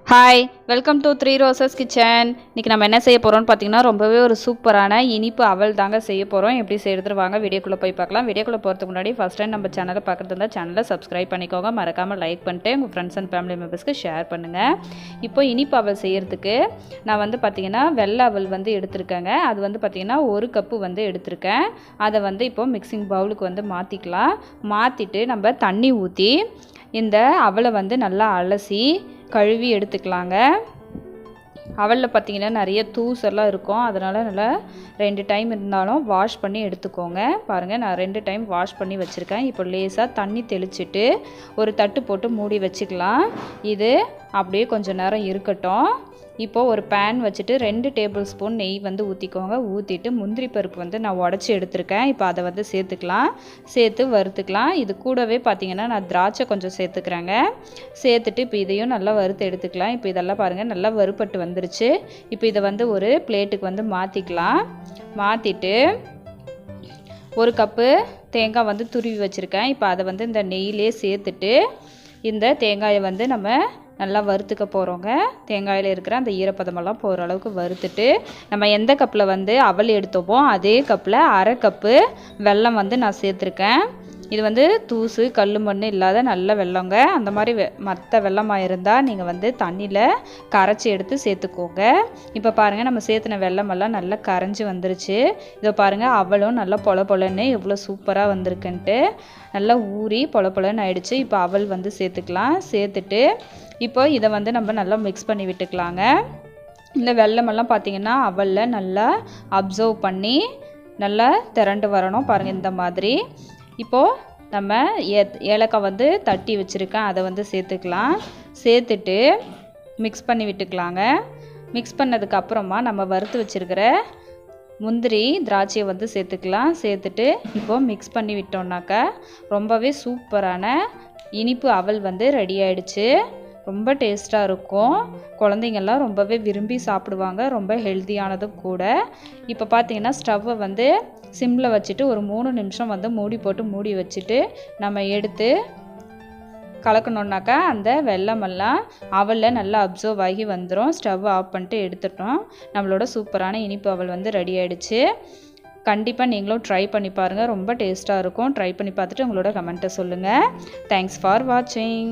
Hi, welcome to three roses kitchen. இன்றைக்கி நம்ம என்ன செய்ய போகிறோம்னு பார்த்தீங்கன்னா ரொம்பவே ஒரு சூப்பரான இனிப்பு அவல் தாங்க செய்ய போகிறோம். எப்படி செய்கிறது வாங்க வீடியோக்குள்ளே போய் பார்க்கலாம். வீடியோக்குள்ளே போகிறதுக்கு முன்னாடி ஃபஸ்ட் டைம் நம்ம சேனலை பார்க்குறது இருந்தால் சேனலை சப்ஸ்கிரைப் பண்ணிக்கோங்க. மறக்காமல் லைக் பண்ணிட்டு உங்கள் ஃப்ரெண்ட்ஸ் அண்ட் ஃபேமிலி மெம்பர்ஸ்க்கு ஷேர் பண்ணுங்கள். இப்போ இனிப்பு அவல் செய்கிறதுக்கு நான் வந்து பார்த்திங்கன்னா வெள்ளை அவல் வந்து எடுத்திருக்கேங்க. அது வந்து பார்த்திங்கன்னா 1 கப்பு வந்து எடுத்திருக்கேன். அதை வந்து இப்போ மிக்சிங் பவுலுக்கு வந்து மாற்றிக்கலாம். மாற்றிட்டு நம்ம தண்ணி ஊற்றி இந்த அவலை வந்து நல்லா அலசி கழுவி எடுத்துக்கலாங்க. அவலில் பார்த்திங்கன்னா நிறைய தூசெல்லாம் இருக்கும், அதனால் நல்லா 2 டைம் இருந்தாலும் வாஷ் பண்ணி எடுத்துக்கோங்க. பாருங்கள், நான் 2 டைம் வாஷ் பண்ணி வச்சுருக்கேன். இப்போ லேசாக தண்ணி தெளிச்சிட்டு ஒரு தட்டு போட்டு மூடி வச்சுக்கலாம். இது அப்படியே கொஞ்சம் நேரம் இருக்கட்டும். இப்போது ஒரு பேன் வச்சுட்டு 2 டேபிள் ஸ்பூன் நெய் வந்து ஊற்றிக்கோங்க. ஊற்றிட்டு முந்திரி பருப்பு வந்து நான் உடச்சி எடுத்திருக்கேன். இப்போ அதை வந்து சேர்த்துக்கலாம். சேர்த்து வறுத்துக்கலாம். இது கூடவே பார்த்திங்கன்னா நான் திராட்சை கொஞ்சம் சேர்த்துக்கிறேங்க. சேர்த்துட்டு இப்போ இதையும் நல்லா வறுத்து எடுத்துக்கலாம். இப்போ இதெல்லாம் பாருங்கள் நல்லா வறுப்பட்டு வந்துருச்சு. இப்போ இதை வந்து ஒரு பிளேட்டுக்கு வந்து மாற்றிக்கலாம். மாற்றிட்டு 1 கப்பு தேங்காய் வந்து துருவி வச்சுருக்கேன். இப்போ அதை வந்து இந்த நெய்யிலே சேர்த்துட்டு இந்த தேங்காயை வந்து நம்ம நல்லா வறுத்துக்க போகிறோங்க. தேங்காயில் இருக்கிற அந்த ஈரப்பதமெல்லாம் போகிற அளவுக்கு வறுத்துட்டு நம்ம எந்த கப்பில் வந்து அவல் எடுத்தோமோ அதே கப்பில் 1/2 கப்பு வெல்லம் வந்து நான் சேர்த்துருக்கேன். இது வந்து தூசு கல் மண் இல்லாத நல்ல வெல்லங்க. அந்த மாதிரி மற்ற வெல்லமாக இருந்தால் நீங்கள் வந்து தண்ணியில் கரைச்சி எடுத்து சேர்த்துக்கோங்க. இப்போ பாருங்கள், நம்ம சேர்த்துன வெல்லமெல்லாம் நல்லா கரைஞ்சி வந்துருச்சு. இதை பாருங்கள், அவலும் நல்லா பொல பொலன்னு எவ்வளோ சூப்பராக வந்திருக்குன்ட்டு நல்லா ஊறி பொல பொலன்னு ஆயிடுச்சு. இப்போ அவல் வந்து சேர்த்துக்கலாம். சேர்த்துட்டு இப்போ இதை வந்து நம்ம நல்லா மிக்ஸ் பண்ணி விட்டுக்கலாங்க. இந்த வெல்லமெல்லாம் பார்த்திங்கன்னா அவலில் நல்லா அப்சர்வ் பண்ணி நல்லா திரண்டு வரணும். பாருங்கள், இந்த மாதிரி. இப்போது நம்ம ஏலக்காய் வந்து தட்டி வச்சுருக்கேன், அதை வந்து சேர்த்துக்கலாம். சேர்த்துட்டு மிக்ஸ் பண்ணி விட்டுக்கலாங்க. மிக்ஸ் பண்ணதுக்கப்புறமா நம்ம வறுத்து வச்சுருக்கிற முந்திரி திராட்சையை வந்து சேர்த்துக்கலாம். சேர்த்துட்டு இப்போது மிக்ஸ் பண்ணி விட்டோம்னாக்கா ரொம்பவே சூப்பரான இனிப்பு அவல் வந்து ரெடி ஆகிடுச்சு. ரொம்ப டேஸ்ட்டாக இருக்கும். குழந்தைங்கள்லாம் ரொம்பவே விரும்பி சாப்பிடுவாங்க. ரொம்ப ஹெல்த்தியானதும் கூட. இப்போ பார்த்தீங்கன்னா ஸ்டவ்வை வந்து சிம்மில் வச்சுட்டு ஒரு 3 நிமிஷம் வந்து மூடி போட்டு மூடி வச்சுட்டு நம்ம எடுத்து கலக்கணுன்னாக்கா அந்த வெல்லமெல்லாம் அவலில் நல்லா அப்சர்வ் ஆகி வந்துடும். ஸ்டவ் ஆஃப் பண்ணிட்டு எடுத்துட்டோம். நம்மளோட சூப்பரான இனிப்பு அவல் வந்து ரெடி ஆகிடுச்சு. கண்டிப்பாக நீங்களும் ட்ரை பண்ணி பாருங்கள். ரொம்ப டேஸ்ட்டாக இருக்கும். ட்ரை பண்ணி பார்த்துட்டு உங்களோட கமெண்ட்டை சொல்லுங்கள். தேங்க்ஸ் ஃபார் வாட்சிங்.